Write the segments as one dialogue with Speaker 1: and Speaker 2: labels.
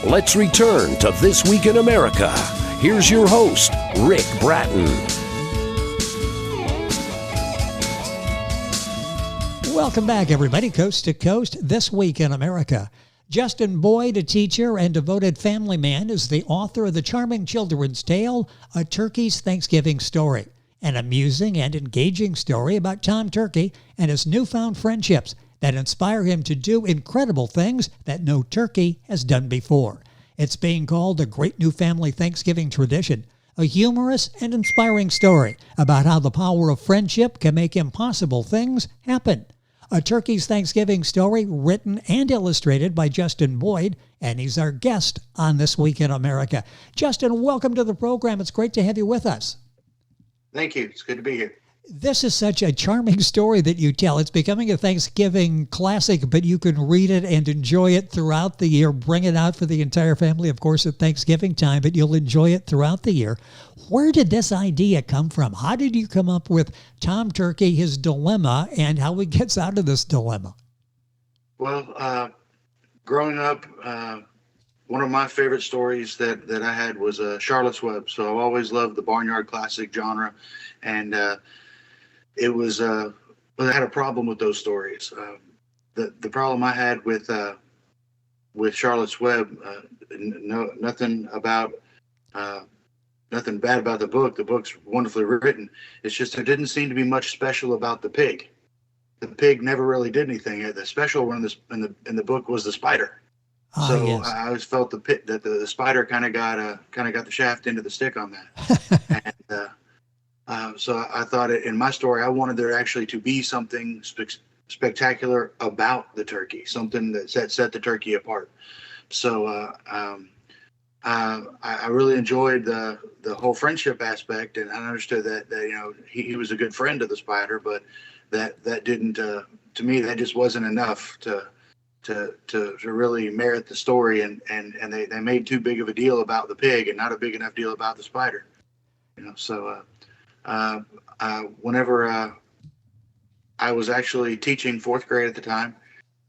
Speaker 1: Let's return to This Week in America. Here's your host, Rick Bratton.
Speaker 2: Welcome back, everybody, coast to coast, This Week in America. Justin Boyd, a teacher and devoted family man, is the author of the charming children's tale, A Turkey's Thanksgiving Story, an amusing and engaging story about Tom Turkey and his newfound friendships that inspire him to do incredible things that no turkey has done before. It's being called a great new family Thanksgiving tradition, a humorous and inspiring story about how the power of friendship can make impossible things happen. A Turkey's Thanksgiving Story, written and illustrated by Justin Boyd, and he's our guest on This Week in America. Justin, welcome to the program. It's great to have you with us.
Speaker 3: Thank you. It's good to be here.
Speaker 2: This is such a charming story that you tell. It's becoming a Thanksgiving classic, but you can read it and enjoy it throughout the year. Bring it out for the entire family, of course, at Thanksgiving time, but you'll enjoy it throughout the year. Where did this idea come from? How did you come up with Tom Turkey, his dilemma, and how he gets out of this dilemma?
Speaker 3: Well, growing up, one of my favorite stories that I had was Charlotte's Web. So I've always loved the barnyard classic genre, and it was I had a problem with those stories. The problem I had with Charlotte's Web, nothing bad about the book. The book's wonderfully written. It's just there didn't seem to be much special about the pig. The pig never really did anything. The special one in the book was the spider. So yes. I always felt that the spider kind of got the shaft into the stick on that. And so I thought in my story, I wanted there actually to be something spectacular about the turkey, something that set the turkey apart. So I really enjoyed the whole friendship aspect, and I understood that he was a good friend of the spider, but that didn't to me that just wasn't enough to really merit the story, and they made too big of a deal about the pig and not a big enough deal about the spider. So whenever I was actually teaching fourth grade at the time,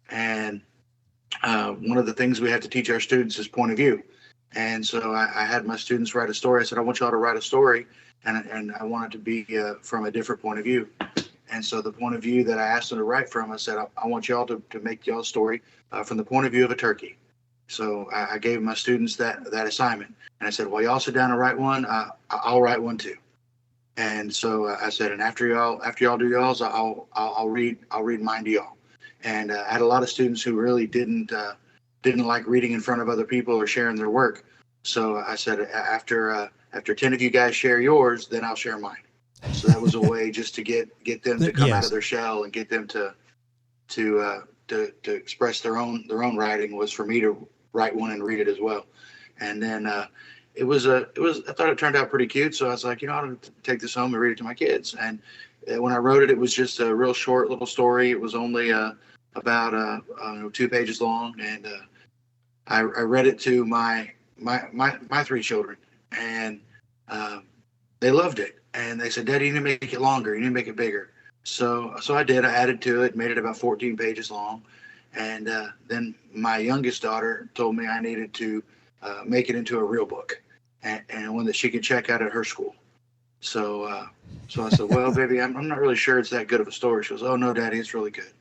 Speaker 3: and one of the things we have to teach our students is point of view. And so I had my students write a story. I said, I want y'all to write a story, and I want it to be from a different point of view. And so the point of view that I asked them to write from, I said, I want y'all to make y'all's story from the point of view of a turkey. So I gave my students that assignment. And I said, well, y'all sit down and write one. I'll write one too. And so I said, and after y'all do y'all's, I'll read mine to y'all. And I had a lot of students who really didn't like reading in front of other people or sharing their work. So I said, after 10 of you guys share yours, then I'll share mine. So that was a way just to get them to come out of their shell and get them to express their own writing, was for me to write one and read it as well. And then I thought it turned out pretty cute. So I was like, I'll take this home and read it to my kids. And when I wrote it, it was just a real short little story. It was only about 2 pages long, and I read it to my 3 children, and they loved it. And they said, Daddy, you need to make it longer. You need to make it bigger. So I did. I added to it, made it about 14 pages long. And then my youngest daughter told me I needed to make it into a real book, and one that she could check out at her school. So I said, well, baby, I'm not really sure it's that good of a story. She goes, oh, no, Daddy, it's really good.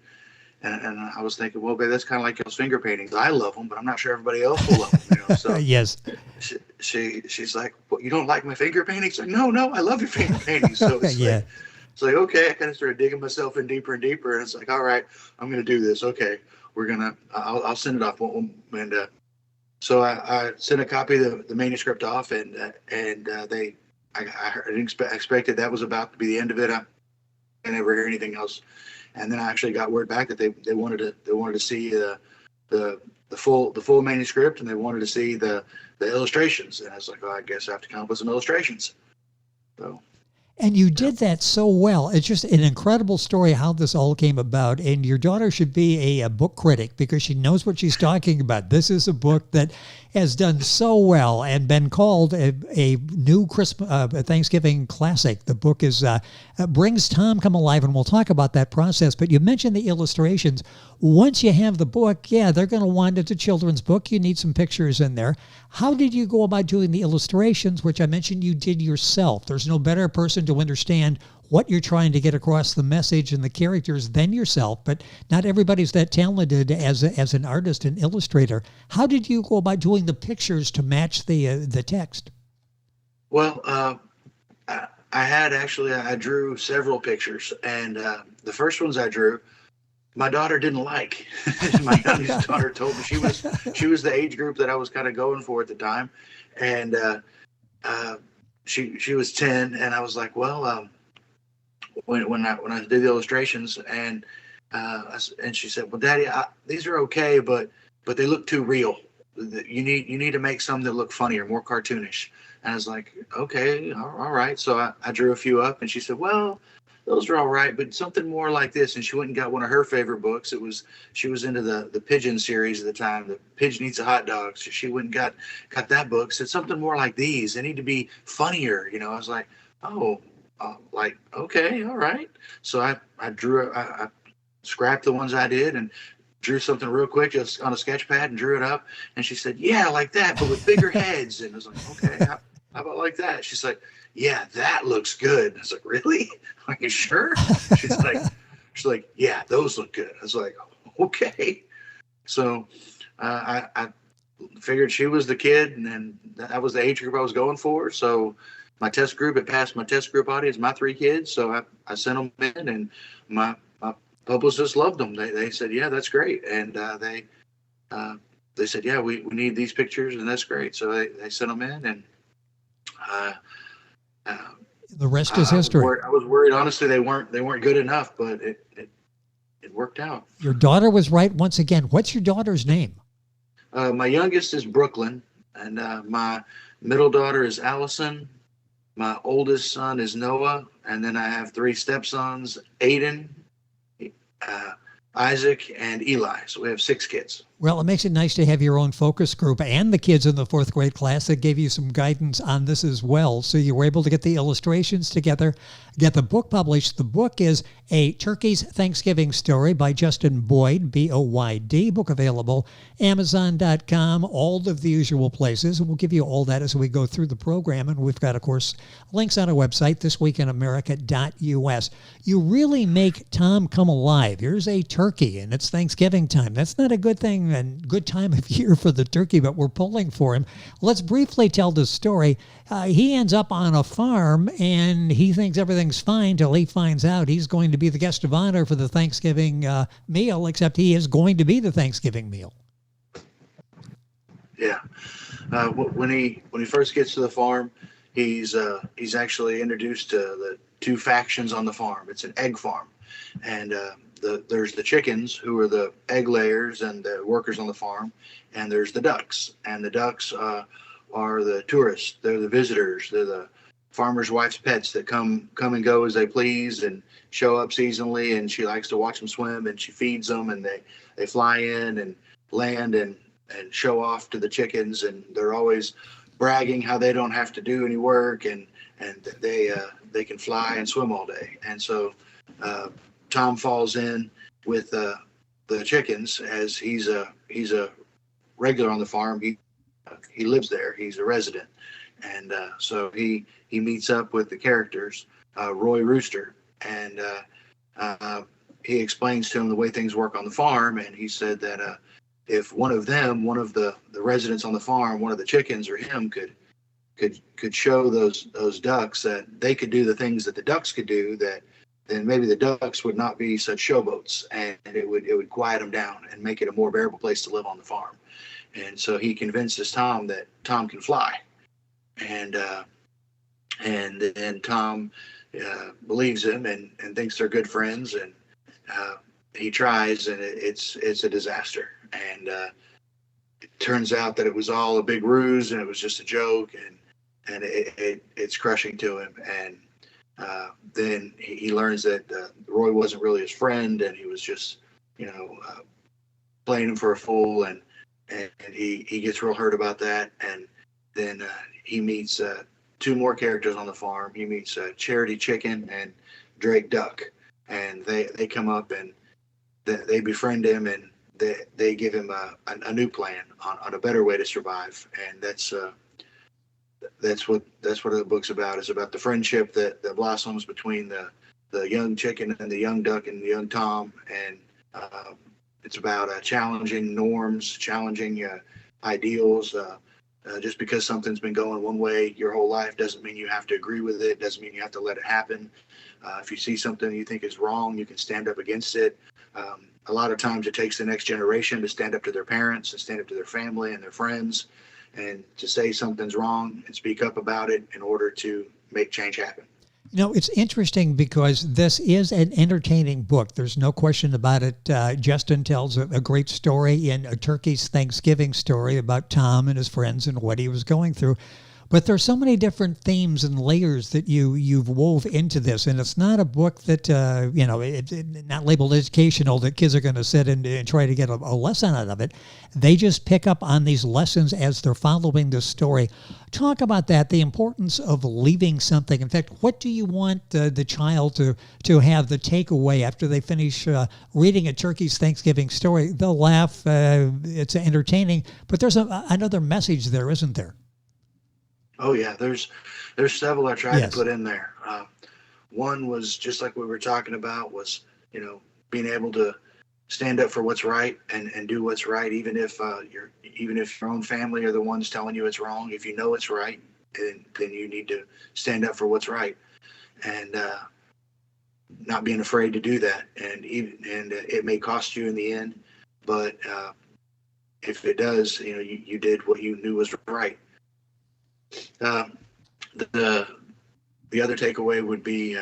Speaker 3: And I was thinking, well, babe, that's kind of like y'all's finger paintings. I love them, but I'm not sure everybody else will love them. So
Speaker 2: yes.
Speaker 3: She's like, well, you don't like my finger paintings? Like, no, I love your finger paintings. So it's like, okay, I kind of started digging myself in deeper and deeper. And it's like, all right, I'm going to do this. Okay, I'll send it off. And so I sent a copy of the manuscript off, and I expected that was about to be the end of it. I never hear anything else. And then I actually got word back that they wanted to see the full manuscript, and they wanted to see the illustrations. And I was like, oh, I guess I have to come up with some illustrations. So.
Speaker 2: And you did that so well. It's just an incredible story how this all came about. And your daughter should be a book critic because she knows what she's talking about. This is a book that has done so well and been called a new Thanksgiving classic. The book is brings Tom come alive, and we'll talk about that process. But you mentioned the illustrations. once you have the book, they're going to want it's a children's book. You need some pictures in there. How did you go about doing the illustrations, which I mentioned you did yourself? There's no better person to understand what you're trying to get across, the message and the characters, than yourself, but not everybody's that talented as an artist and illustrator. How did you go about doing the pictures to match the text?
Speaker 3: Well, I drew several pictures, and the first ones I drew, my daughter didn't like. My youngest daughter told me she was the age group that I was kind of going for at the time, and she was 10, and I was like, well, when I did the illustrations, and she said, well, Daddy, these are okay, but they look too real. You need to make some that look funnier, more cartoonish. And I was like, okay, all right. So I drew a few up, and she said, well, those are all right, but something more like this. And she went and got one of her favorite books. She was into the Pigeon series at the time, The Pigeon Eats a Hot Dog. So she went and got that book, said something more like these. They need to be funnier. I was like, oh, like, okay, all right. So I scrapped the ones I did and drew something real quick just on a sketch pad and drew it up. And she said, yeah, like that, but with bigger heads. And I was like, okay, how about like that? She's like, yeah, that looks good. I was like, really? Are you sure? She's like, yeah, those look good. I was like, okay. So I figured she was the kid, and then that was the age group I was going for. So my test group, it passed my test group audience, my 3 kids. So I sent them in, and my publicists loved them. They said, yeah, that's great. And they said, yeah, we need these pictures, and that's great. So they sent them in, and
Speaker 2: the rest is history.
Speaker 3: I was worried, honestly, they weren't good enough, but it worked out.
Speaker 2: Your daughter was right once again. What's your daughter's name?
Speaker 3: My youngest is Brooklyn, and my middle daughter is Allison. My oldest son is Noah, and then I have 3 stepsons, Aiden, Isaac, and Eli. So we have 6 kids.
Speaker 2: Well, it makes it nice to have your own focus group and the kids in the 4th grade class that gave you some guidance on this as well. So you were able to get the illustrations together, get the book published. The book is A Turkey's Thanksgiving Story by Justin Boyd, B-O-Y-D. Book available, Amazon.com, all of the usual places. And we'll give you all that as we go through the program. And we've got, of course, links on our website, thisweekinamerica.us. You really make Tom come alive. Here's a turkey, and it's Thanksgiving time. That's not a good thing and good time of year for the turkey, but we're pulling for him. Let's briefly tell the story. He ends up on a farm, and he thinks everything's fine till he finds out he's going to be the guest of honor for the Thanksgiving meal, except he is going to be the Thanksgiving meal.
Speaker 3: Yeah. When he first gets to the farm, he's actually introduced to the 2 factions on the farm. It's an egg farm, and there's the chickens, who are the egg layers and the workers on the farm, and there's the ducks. And the ducks are the tourists. They're the visitors. They're the farmer's wife's pets that come and go as they please and show up seasonally. And she likes to watch them swim, and she feeds them, and they fly in and land and show off to the chickens. And they're always bragging how they don't have to do any work, and they can fly and swim all day. And so Tom falls in with the chickens, as he's a regular on the farm. He lives there. He's a resident, and so he meets up with the characters, Roy Rooster, and he explains to him the way things work on the farm. And he said that if one of the residents on the farm, one of the chickens or him could show those ducks that they could do the things that the ducks could do, that then maybe the ducks would not be such showboats, and it would quiet them down and make it a more bearable place to live on the farm. And so he convinces Tom that Tom can fly, and then Tom believes him and thinks they're good friends, and he tries, and it's a disaster. And it turns out that it was all a big ruse, and it was just a joke, and it's crushing to him. And then he learns that Roy wasn't really his friend, and he was just, playing him for a fool, and he gets real hurt about that. And then he meets 2 more characters on the farm. He meets Charity Chicken and Drake Duck, and they come up, and they befriend him, and they give him a new plan on a better way to survive. And that's what the book's about. It's about the friendship that blossoms between the young chicken and the young duck and the young Tom. And it's about challenging norms, challenging ideals. Just because something's been going one way your whole life doesn't mean you have to agree with it, doesn't mean you have to let it happen. If you see something you think is wrong, you can stand up against it. A lot of times it takes the next generation to stand up to their parents and stand up to their family and their friends, and to say something's wrong and speak up about it in order to make change happen.
Speaker 2: It's interesting because this is an entertaining book. There's no question about it. Justin tells a great story in A Turkey's Thanksgiving Story about Tom and his friends and what he was going through. But there's so many different themes and layers that you've wove into this, and it's not a book that it's not labeled educational that kids are going to sit and try to get a lesson out of it. They just pick up on these lessons as they're following the story. Talk about that, the importance of leaving something. In fact, what do you want the child to have the takeaway after they finish reading A Turkey's Thanksgiving Story? They'll laugh. It's entertaining, but there's another message there, isn't there?
Speaker 3: Oh yeah, there's several I tried
Speaker 2: Yes.
Speaker 3: to put in there. One was just like we were talking about, was being able to stand up for what's right and do what's right, even if your own family are the ones telling you it's wrong. If you know it's right, then you need to stand up for what's right, and not being afraid to do that. And it may cost you in the end, but if it does, you did what you knew was right. The other takeaway would be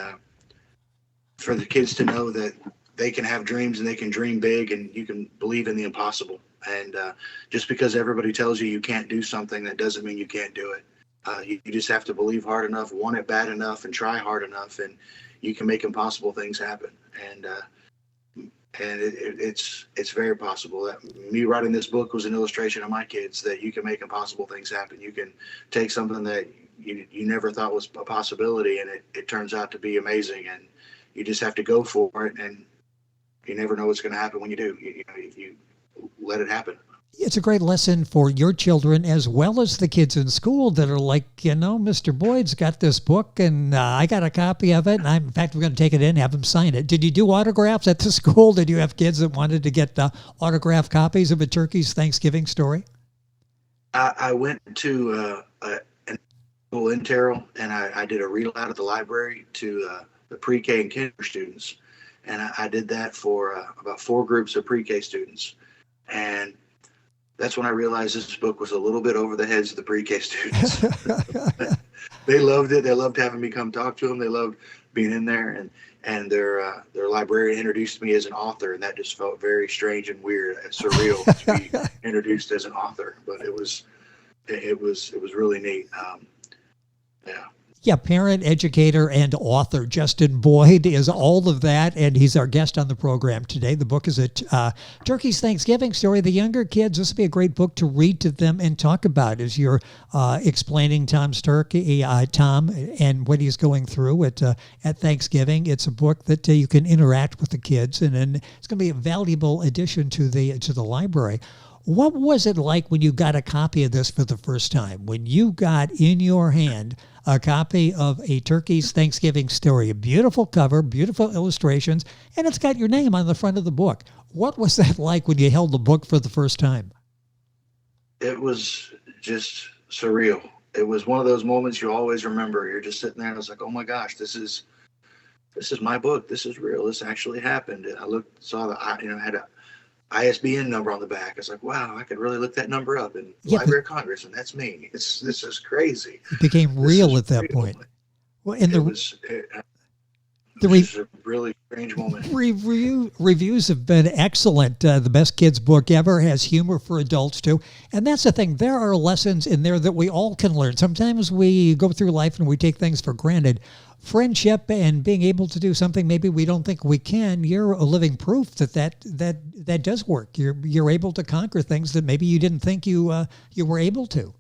Speaker 3: for the kids to know that they can have dreams and they can dream big, and you can believe in the impossible. And just because everybody tells you you can't do something, that doesn't mean you can't do it. You just have to believe hard enough, want it bad enough, and try hard enough, and you can make impossible things happen. And it's very possible. That me writing this book was an illustration of my kids, that you can make impossible things happen. You can take something that you never thought was a possibility, and it turns out to be amazing, and you just have to go for it, and you never know what's going to happen when you do. If you let it happen.
Speaker 2: It's a great lesson for your children as well as the kids in school that are like, Mr. Boyd's got this book and I got a copy of it. And in fact, we're going to take it in, have him sign it. Did you do autographs at the school? Did you have kids that wanted to get autographed copies of A Turkey's Thanksgiving Story?
Speaker 3: I went to an school in Terrell, and I did a read aloud at the library to the pre-K and kinder students. And I did that for about 4 groups of pre-K students. And that's when I realized this book was a little bit over the heads of the pre-K students. They loved it. They loved having me come talk to them. They loved being in there, and their librarian introduced me as an author, and that just felt very strange and weird and surreal to be introduced as an author. But it was really neat. Yeah.
Speaker 2: Yeah, parent, educator, and author Justin Boyd is all of that, and he's our guest on the program today. The book is A Turkey's Thanksgiving Story. The younger kids, this would be a great book to read to them and talk about as you're explaining Tom and what he's going through at Thanksgiving. It's a book that you can interact with the kids, and it's going to be a valuable addition to the library. What was it like when you got a copy of this for the first time? When you got in your hand a copy of A Turkey's Thanksgiving Story, a beautiful cover, beautiful illustrations, and it's got your name on the front of the book. What was that like when you held the book for the first time?
Speaker 3: It was just surreal. It was one of those moments you always remember. You're just sitting there, and it's like, oh my gosh, this is my book. This is real. This actually happened. And I saw had a ISBN number on the back. It's like, wow, I could really look that number up in Library of Congress, and that's me. This is crazy.
Speaker 2: It became real at that point. Well, and it was a
Speaker 3: really strange moment.
Speaker 2: Reviews have been excellent. The best kids book ever, has humor for adults too. And that's the thing. There are lessons in there that we all can learn. Sometimes we go through life and we take things for granted. Friendship and being able to do something maybe we don't think we can, you're a living proof that does work. You're able to conquer things that maybe you didn't think you were able to.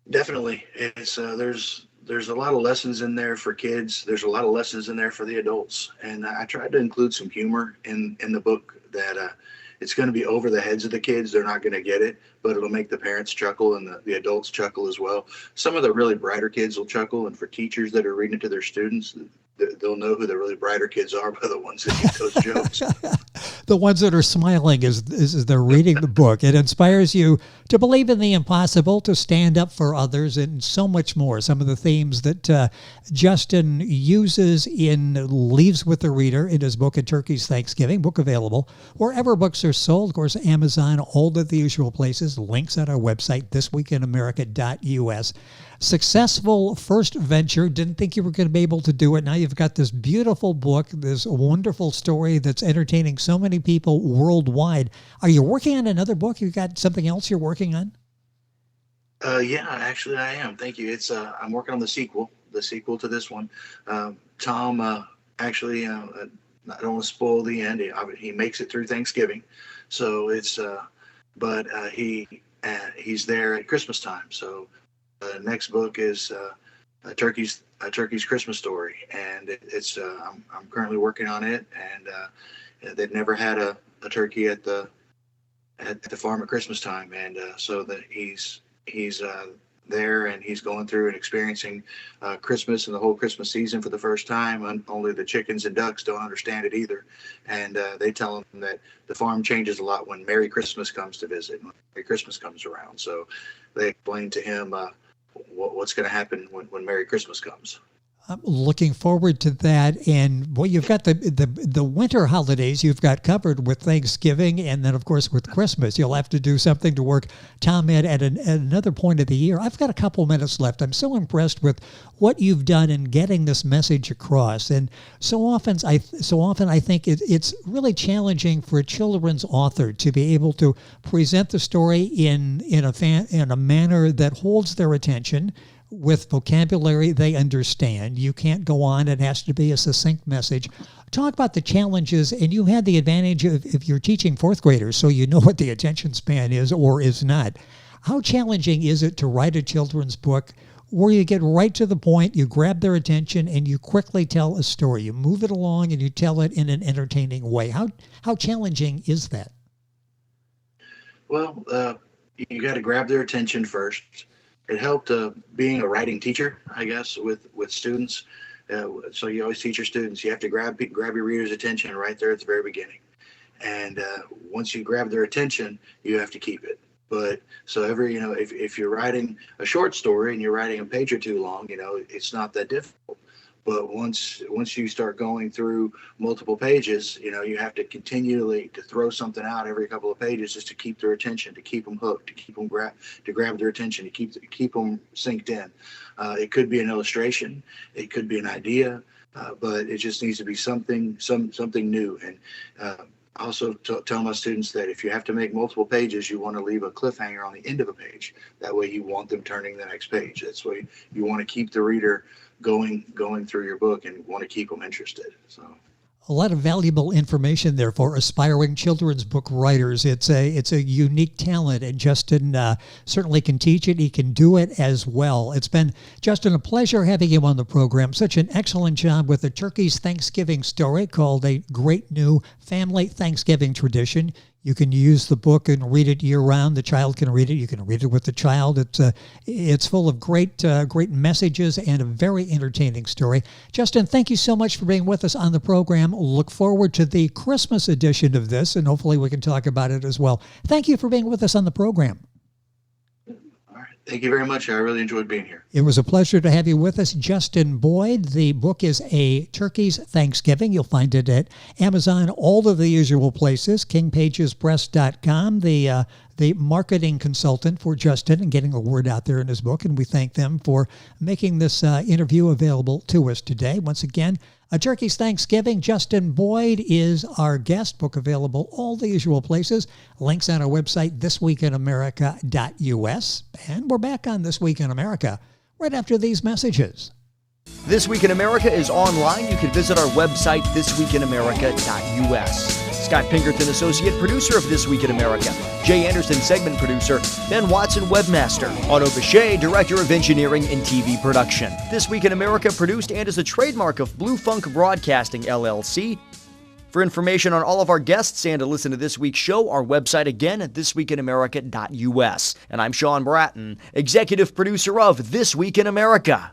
Speaker 3: Definitely. It's there's there's a lot of lessons in there for kids. There's a lot of lessons in there for the adults, and I tried to include some humor in the book that it's going to be over the heads of the kids. They're not going to get it, but it'll make the parents chuckle and the adults chuckle as well. Some of the really brighter kids will chuckle, and for teachers that are reading it to their students, they'll know who the really brighter kids are by the ones that get those jokes.
Speaker 2: The ones that are smiling as they're reading the book. It inspires you to believe in the impossible, to stand up for others, and so much more. Some of the themes that Justin uses in Leaves with the Reader in his book, A Turkey's Thanksgiving, book available wherever books are sold. Of course, Amazon, all of the usual places. Links at our website, thisweekinamerica.us. Successful first venture. Didn't think you were going to be able to do it. Now you've got this beautiful book, this wonderful story that's entertaining so many people worldwide. Are you working on another book? You got something else you're working on?
Speaker 3: Yeah, actually I am. Thank you. It's I'm working on the sequel to this one. Tom actually, I don't want to spoil the end. He makes it through Thanksgiving, so it's but he's there at Christmas time. So the next book is a turkey's Christmas story, and it's I'm currently working on it, and they've never had a turkey at the farm at Christmas time, and so that he's there, and he's going through and experiencing Christmas and the whole Christmas season for the first time. And only the chickens and ducks don't understand it either, and they tell him that the farm changes a lot when Merry Christmas comes to visit, when Merry Christmas comes around. So they explain to him what's going to happen when Merry Christmas comes.
Speaker 2: I'm looking forward to that. And well, you've got the winter holidays you've got covered with Thanksgiving, and then of course with Christmas. You'll have to do something to work Tom in at another point of the year. I've got a couple minutes left. I'm so impressed with what you've done in getting this message across. And so often I think it's really challenging for a children's author to be able to present the story in a manner that holds their attention, with vocabulary they understand. You can't go on. It has to be a succinct message. Talk about the challenges, and you had the advantage of if you're teaching fourth graders, so you know what the attention span is or is not. How challenging is it to write a children's book where you get right to the point, you grab their attention, and you quickly tell a story? You move it along and you tell it in an entertaining way. How challenging is that?
Speaker 3: Well, you got to grab their attention first. It helped being a writing teacher, I guess, with students. So you always teach your students, you have to grab your reader's attention right there at the very beginning. And once you grab their attention, you have to keep it. But so if you're writing a short story and you're writing a page or two long, it's not that difficult. But once you start going through multiple pages, you have to continually to throw something out every couple of pages just to keep their attention, to keep them hooked, to keep them grab their attention, to keep them synced in. It could be an illustration, it could be an idea, but it just needs to be something new. And also tell my students that if you have to make multiple pages, you want to leave a cliffhanger on the end of a page. That way you want them turning the next page. That's why you want to keep the reader going through your book and want to keep them interested. So
Speaker 2: a lot of valuable information there for aspiring children's book writers. It's a unique talent, and Justin certainly can teach it. He can do it as well. It's been, Justin, a pleasure having you on the program. Such an excellent job with the Turkey's Thanksgiving story called A Great New Family Thanksgiving Tradition. You can use the book and read it year-round. The child can read it. You can read it with the child. It's full of great messages and a very entertaining story. Justin, thank you so much for being with us on the program. Look forward to the Christmas edition of this, and hopefully we can talk about it as well. Thank you for being with us on the program.
Speaker 3: Thank you very much. I really enjoyed being here.
Speaker 2: It was a pleasure to have you with us, Justin Boyd. The book is A Turkey's Thanksgiving. You'll find it at Amazon, all of the usual places, kingpagespress.com, the marketing consultant for Justin and getting the word out there in his book. And we thank them for making this interview available to us today. Once again, A Turkey's Thanksgiving. Justin Boyd is our guest. Book available all the usual places. Links on our website, thisweekinamerica.us. And we're back on This Week in America right after these messages.
Speaker 4: This Week in America is online. You can visit our website, thisweekinamerica.us. Scott Pinkerton, associate producer of This Week in America. Jay Anderson, segment producer. Ben Watson, webmaster. Otto Bechet, director of engineering and TV production. This Week in America produced and is a trademark of Blue Funk Broadcasting, LLC. For information on all of our guests and to listen to this week's show, our website again at thisweekinamerica.us. And I'm Sean Bratton, executive producer of This Week in America.